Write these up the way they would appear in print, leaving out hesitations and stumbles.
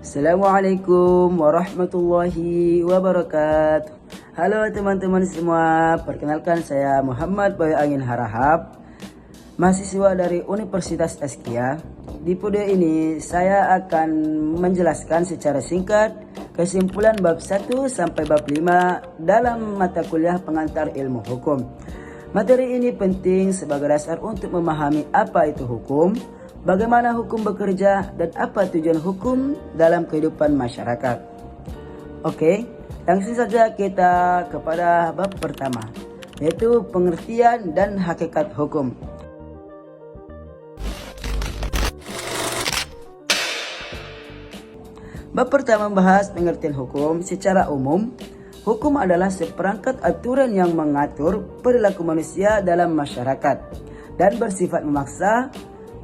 Assalamualaikum warahmatullahi wabarakatuh. Halo teman-teman semua, perkenalkan saya Muhammad Bayu Angin Harahap, mahasiswa dari Universitas Askia. Di video ini saya akan menjelaskan secara singkat kesimpulan bab 1 sampai bab 5 dalam mata kuliah pengantar ilmu hukum. Materi ini penting sebagai dasar untuk memahami apa itu hukum, bagaimana hukum bekerja, dan apa tujuan hukum dalam kehidupan masyarakat. Oke, langsung saja kita kepada bab pertama, yaitu pengertian dan hakikat hukum. Bab pertama membahas pengertian hukum secara umum. Hukum adalah seperangkat aturan yang mengatur perilaku manusia dalam masyarakat dan bersifat memaksa,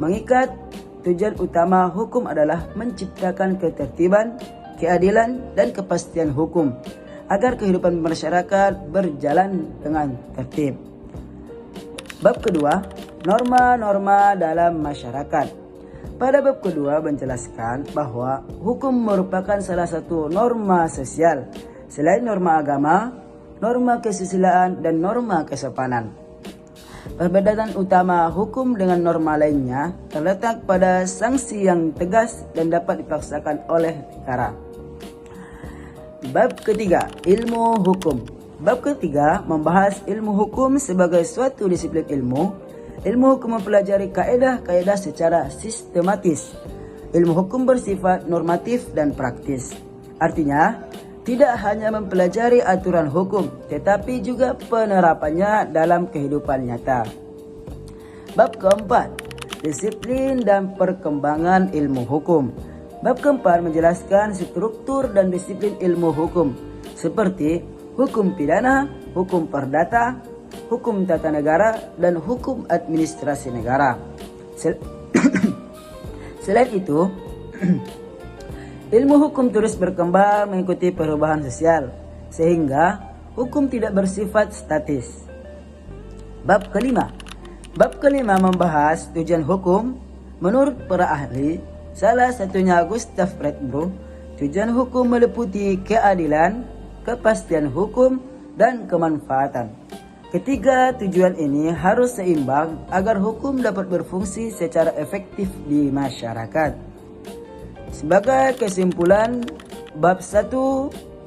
mengikat. Tujuan utama hukum adalah menciptakan ketertiban, keadilan, dan kepastian hukum agar kehidupan masyarakat berjalan dengan tertib. Bab kedua, norma-norma dalam masyarakat. Pada bab kedua menjelaskan bahwa hukum merupakan salah satu norma sosial selain norma agama, norma kesusilaan, dan norma kesopanan. Perbedaan utama hukum dengan norma lainnya terletak pada sanksi yang tegas dan dapat dipaksakan oleh negara. Bab ketiga, ilmu hukum. Bab ketiga membahas ilmu hukum sebagai suatu disiplin ilmu. Ilmu hukum mempelajari kaedah-kaedah secara sistematis. Ilmu hukum bersifat normatif dan praktis. Artinya, tidak hanya mempelajari aturan hukum, tetapi juga penerapannya dalam kehidupan nyata. Bab keempat, disiplin dan perkembangan ilmu hukum. Bab keempat menjelaskan struktur dan disiplin ilmu hukum, seperti hukum pidana, hukum perdata, hukum tata negara, dan hukum administrasi negara. Selain itu, ilmu hukum terus berkembang mengikuti perubahan sosial, sehingga hukum tidak bersifat statis. Bab kelima. Bab kelima membahas tujuan hukum. Menurut para ahli, salah satunya Gustav Redbro, tujuan hukum meliputi keadilan, kepastian hukum, dan kemanfaatan. Ketiga tujuan ini harus seimbang agar hukum dapat berfungsi secara efektif di masyarakat. Sebagai kesimpulan, bab 1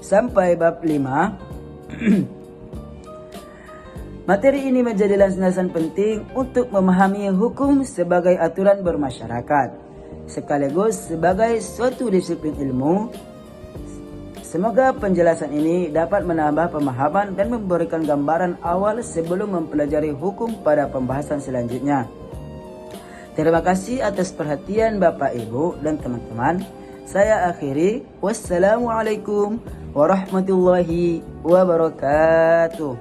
sampai bab 5, materi ini menjadi landasan penting untuk memahami hukum sebagai aturan bermasyarakat, sekaligus sebagai suatu disiplin ilmu. Semoga penjelasan ini dapat menambah pemahaman dan memberikan gambaran awal sebelum mempelajari hukum pada pembahasan selanjutnya. Terima kasih atas perhatian Bapak, Ibu, dan teman-teman. Saya akhiri. Wassalamualaikum warahmatullahi wabarakatuh.